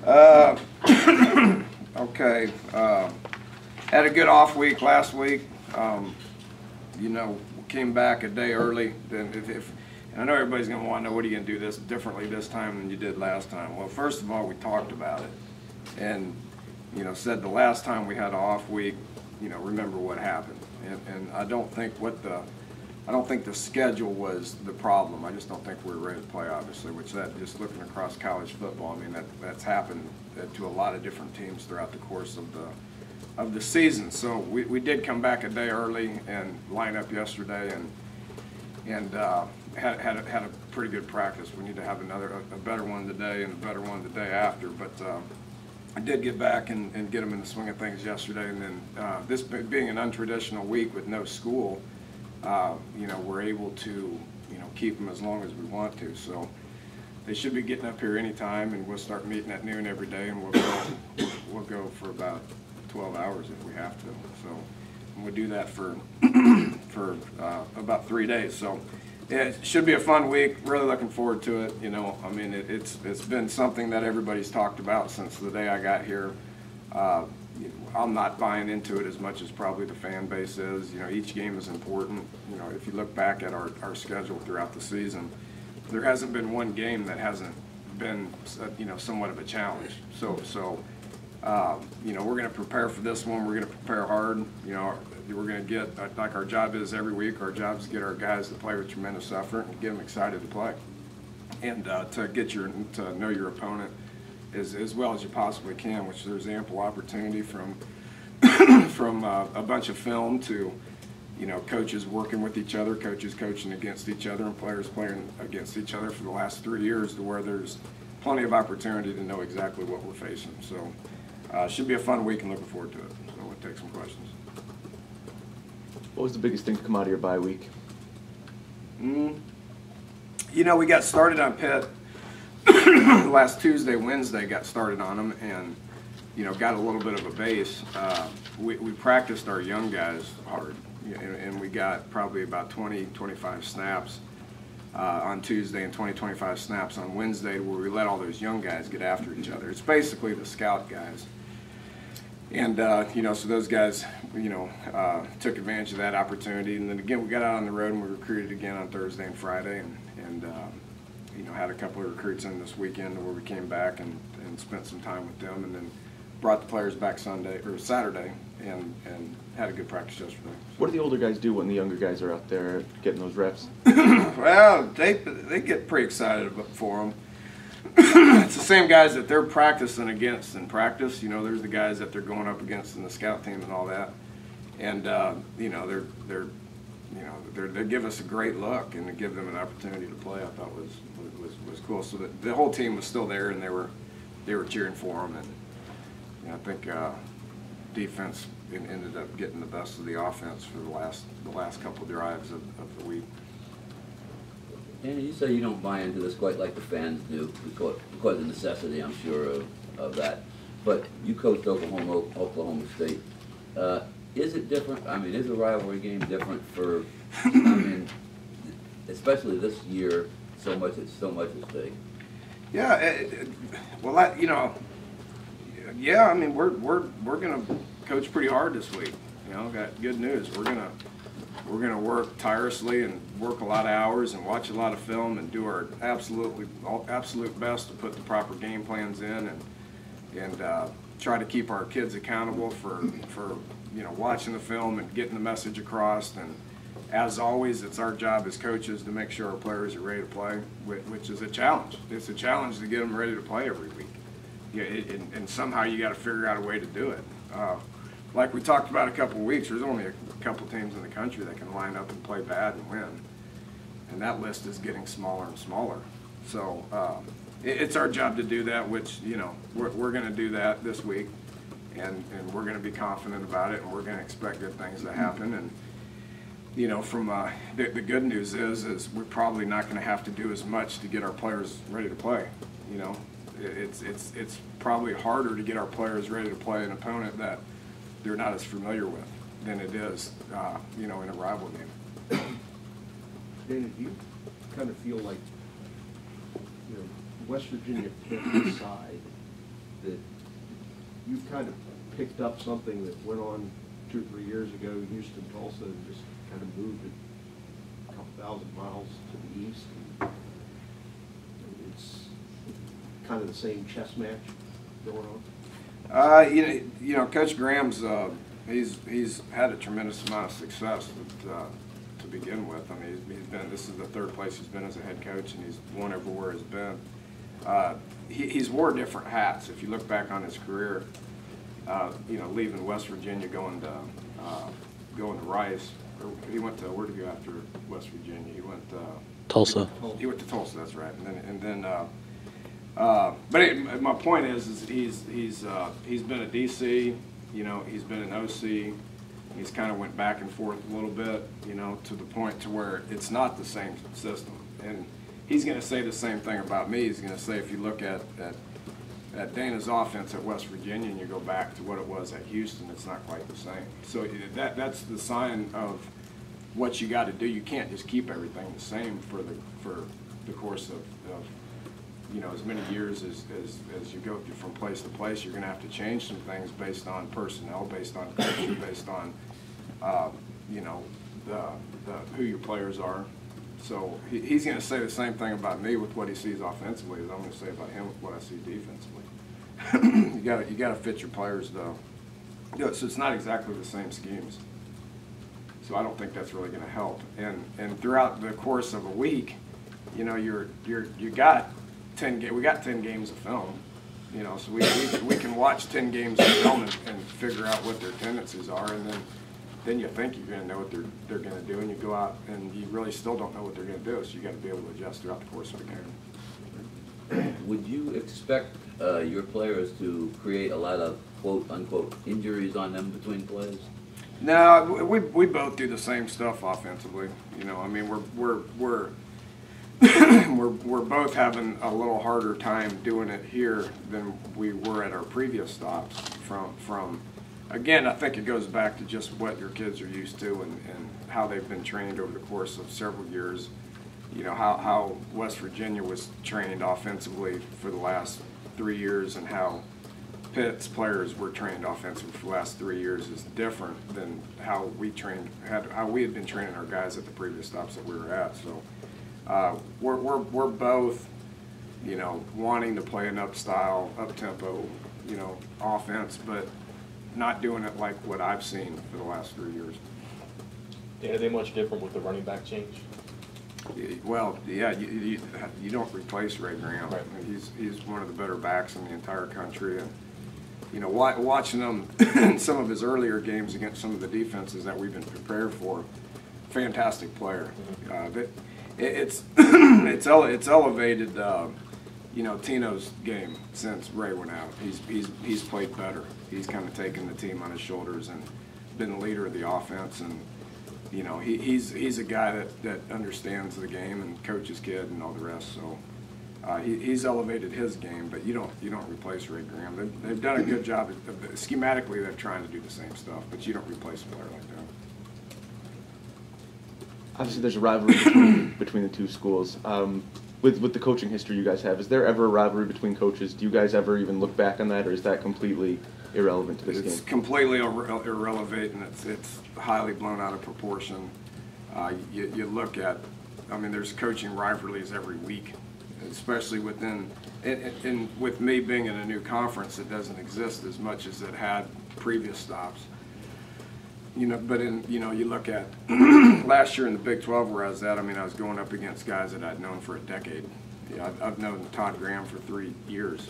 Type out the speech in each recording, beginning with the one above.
Uh, okay. Had a good off week last week. You know, came back a day early. Then and I know everybody's going to want to know, what are you going to do this differently this time than you did last time? Well, first of all, we talked about it, and you know, said the last time we had an off week, you know, remember what happened. And I don't think the schedule was the problem. I just don't think we were ready to play, obviously, which that, just looking across college football, I mean, that's happened to a lot of different teams throughout the course of the season. So we did come back a day early and line up yesterday and had a pretty good practice. We need to have a better one today and a better one the day after. But I did get back and get them in the swing of things yesterday. And then this being an untraditional week with no school, you know, we're able to, you know, keep them as long as we want to. So they should be getting up here anytime, and we'll start meeting at noon every day, and we'll go for about 12 hours if we have to. So and we'll do that for about 3 days. So yeah, it should be a fun week. Really looking forward to it. You know, I mean, it's been something that everybody's talked about since the day I got here. I'm not buying into it as much as probably the fan base is. You know, each game is important. You know, if you look back at our schedule throughout the season, there hasn't been one game that hasn't been, you know, somewhat of a challenge. So you know, we're going to prepare for this one. We're going to prepare hard. You know, we're going to get, like our job is every week, our job is to get our guys to play with tremendous effort and get them excited to play, and to know your opponent as well as you possibly can, which there's ample opportunity from a bunch of film to, you know, coaches working with each other, coaches coaching against each other, and players playing against each other for the last 3 years, to where there's plenty of opportunity to know exactly what we're facing. So should be a fun week, and looking forward to it. So we'll take some questions. What was the biggest thing to come out of your bye week? You know, we got started on Pitt last Tuesday, Wednesday, got started on them, and you know, got a little bit of a base. We practiced our young guys hard, and we got probably about 20-25 snaps on Tuesday and 20-25 snaps on Wednesday, where we let all those young guys get after each other. It's basically the scout guys. And, you know, so those guys, you know, took advantage of that opportunity. And then again, we got out on the road and we recruited again on Thursday and Friday, and you know, had a couple of recruits in this weekend where we came back and spent some time with them, and then brought the players back Saturday and had a good practice yesterday. What do the older guys do when the younger guys are out there getting those reps? Well, they get pretty excited for them. It's the same guys that they're practicing against in practice. You know, there's the guys that they're going up against in the scout team and all that. And you know, they give us a great look, and to give them an opportunity to play, I thought was cool. So the whole team was still there, and they were cheering for them. And you know, I think defense ended up getting the best of the offense for the last couple of drives of the week. And you say you don't buy into this quite like the fans do, because of necessity, I'm sure, of that. But you coached Oklahoma State. Is it different? I mean, is a rivalry game different for, I mean, especially this year, so much at stake? Yeah, well, you know, yeah, I mean, we're going to coach pretty hard this week. You know, got good news. We're gonna work tirelessly and work a lot of hours and watch a lot of film and do our absolute best to put the proper game plans in and try to keep our kids accountable for you know, watching the film and getting the message across. And as always, it's our job as coaches to make sure our players are ready to play, which is a challenge. It's a challenge to get them ready to play every week. Yeah, and somehow you got to figure out a way to do it. Like we talked about a couple of weeks, there's only a couple teams in the country that can line up and play bad and win, and that list is getting smaller and smaller. So it's our job to do that, which, you know, we're going to do that this week, and we're going to be confident about it, and we're going to expect good things to happen. And you know, from the good news is we're probably not going to have to do as much to get our players ready to play. You know, it's probably harder to get our players ready to play an opponent that they're not as familiar with than it is, you know, in a rival game. Dan, do you kind of feel like, you know, West Virginia can't decide you kind of picked up something that went on 2 or 3 years ago, Houston, Tulsa, and just kind of moved it a couple thousand miles to the east. And it's kind of the same chess match going on. You know, Coach Graham's he's had a tremendous amount of success to begin with. I mean, this is the 3rd place he's been as a head coach, and he's won everywhere he's been. He's wore different hats. If you look back on his career, you know, leaving West Virginia, going to Rice. He went to, where did he go after West Virginia? He went Tulsa. He went to Tulsa. That's right. But my point is he's been a DC. You know, he's been an OC. He's kind of went back and forth a little bit. You know, to the point to where it's not the same system. And he's going to say the same thing about me. He's going to say, if you look at Dana's offense at West Virginia and you go back to what it was at Houston, it's not quite the same. So that's the sign of what you got to do. You can't just keep everything the same for the course of you know, as many years as you go through from place to place. You're going to have to change some things based on personnel, based on culture, based on you know, who your players are. So he's going to say the same thing about me with what he sees offensively as I'm going to say about him with what I see defensively. you got to fit your players though. You know, so it's not exactly the same schemes. So I don't think that's really going to help. And throughout the course of a week, you know, we got 10 games of film. You know, so we can watch 10 games of film and figure out what their tendencies are, and then you think you're going to know what they're going to do, and you go out and you really still don't know what they're going to do. So you got to be able to adjust throughout the course of the game. Would you expect your players to create a lot of quote unquote injuries on them between plays? No, we both do the same stuff offensively. You know, I mean we're we're both having a little harder time doing it here than we were at our previous stops. From again, I think it goes back to just what your kids are used to and how they've been trained over the course of several years. You know, how West Virginia was trained offensively for the last 3 years, and how Pitt's players were trained offensively for the last 3 years is different than how we had been training our guys at the previous stops that we were at. So we're both, you know, wanting to play an up-tempo, you know, offense, but not doing it like what I've seen for the last 3 years. Are they much different with the running back change? Well, yeah, you don't replace Ray Graham. Right. I mean, he's one of the better backs in the entire country, and you know, watching him in some of his earlier games against some of the defenses that we've been prepared for, fantastic player. It's elevated, you know, Tino's game since Ray went out. He's played better. He's kind of taken the team on his shoulders and been the leader of the offense, and you know, he's a guy that understands the game and coaches kid and all the rest. So he's elevated his game, but you don't replace Ray Graham. They've done a good job schematically. They're trying to do the same stuff, but you don't replace a player like that. Obviously, there's a rivalry between the two schools. With the coaching history you guys have, is there ever a rivalry between coaches? Do you guys ever even look back on that, or is that completely irrelevant to this game? It's completely irrelevant, and it's highly blown out of proportion. You look at, I mean, there's coaching rivalries every week, especially within, and with me being in a new conference, it doesn't exist as much as it had previous stops. You know, but you look at last year in the Big 12 where I was at, I mean, I was going up against guys that I'd known for a decade. You know, I've known Todd Graham for 3 years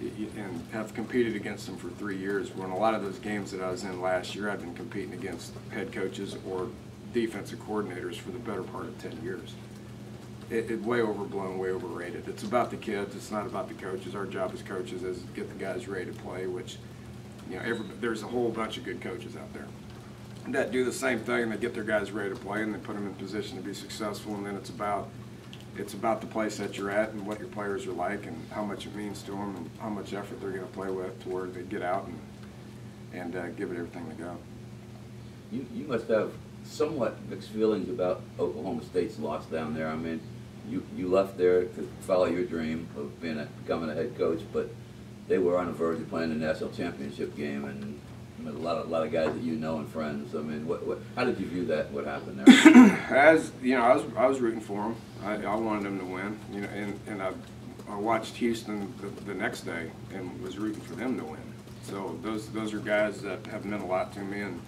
and have competed against him for 3 years. When a lot of those games that I was in last year, I've been competing against head coaches or defensive coordinators for the better part of 10 years. It's way overblown, way overrated. It's about the kids. It's not about the coaches. Our job as coaches is to get the guys ready to play, which, you know, there's a whole bunch of good coaches out there that do the same thing, and they get their guys ready to play and they put them in position to be successful, and then it's about the place that you're at and what your players are like and how much it means to them and how much effort they're going to play with to where they get out and give it everything to go. You must have somewhat mixed feelings about Oklahoma State's loss down there. I mean, you left there to follow your dream of becoming a head coach, but they were on the verge of playing the national championship game, and a lot of guys that you know and friends. I mean, how did you view that? What happened there? As you know, I was rooting for them. I wanted them to win. You know, and I watched Houston the next day and was rooting for them to win. So those are guys that have meant a lot to me and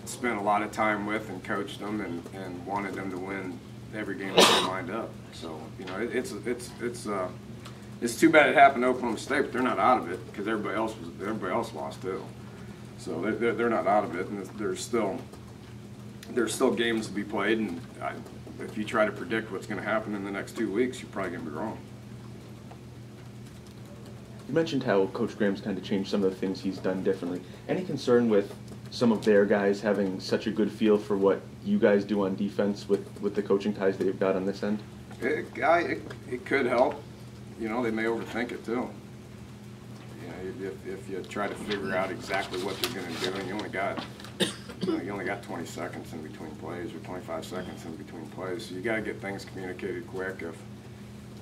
spent a lot of time with and coached them and wanted them to win every game that they lined up. So you know, it's too bad it happened to Oklahoma State, but they're not out of it because everybody else lost too. So they're not out of it, and there's still games to be played. And if you try to predict what's going to happen in the next 2 weeks, you're probably going to be wrong. You mentioned how Coach Graham's kind of changed some of the things he's done differently. Any concern with some of their guys having such a good feel for what you guys do on defense with the coaching ties they've got on this end? It could help. You know, they may overthink it too. You know, if you try to figure out exactly what they're going to do, and you only got 20 seconds in between plays or 25 seconds in between plays, so you got to get things communicated quick.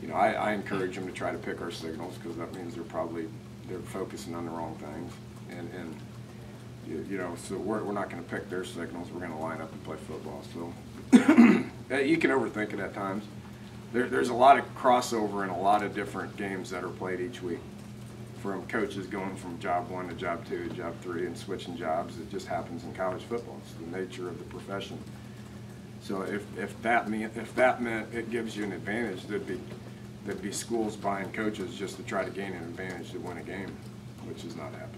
You know, I encourage them to try to pick our signals because that means they're focusing on the wrong things, and you know, so we're not going to pick their signals. We're going to line up and play football. So you can overthink it at times. There's a lot of crossover in a lot of different games that are played each week. From coaches going from job 1 to job 2 to job 3 and switching jobs. It just happens in college football. It's the nature of the profession. So if that meant it gives you an advantage, there'd be schools buying coaches just to try to gain an advantage to win a game, which is not happening.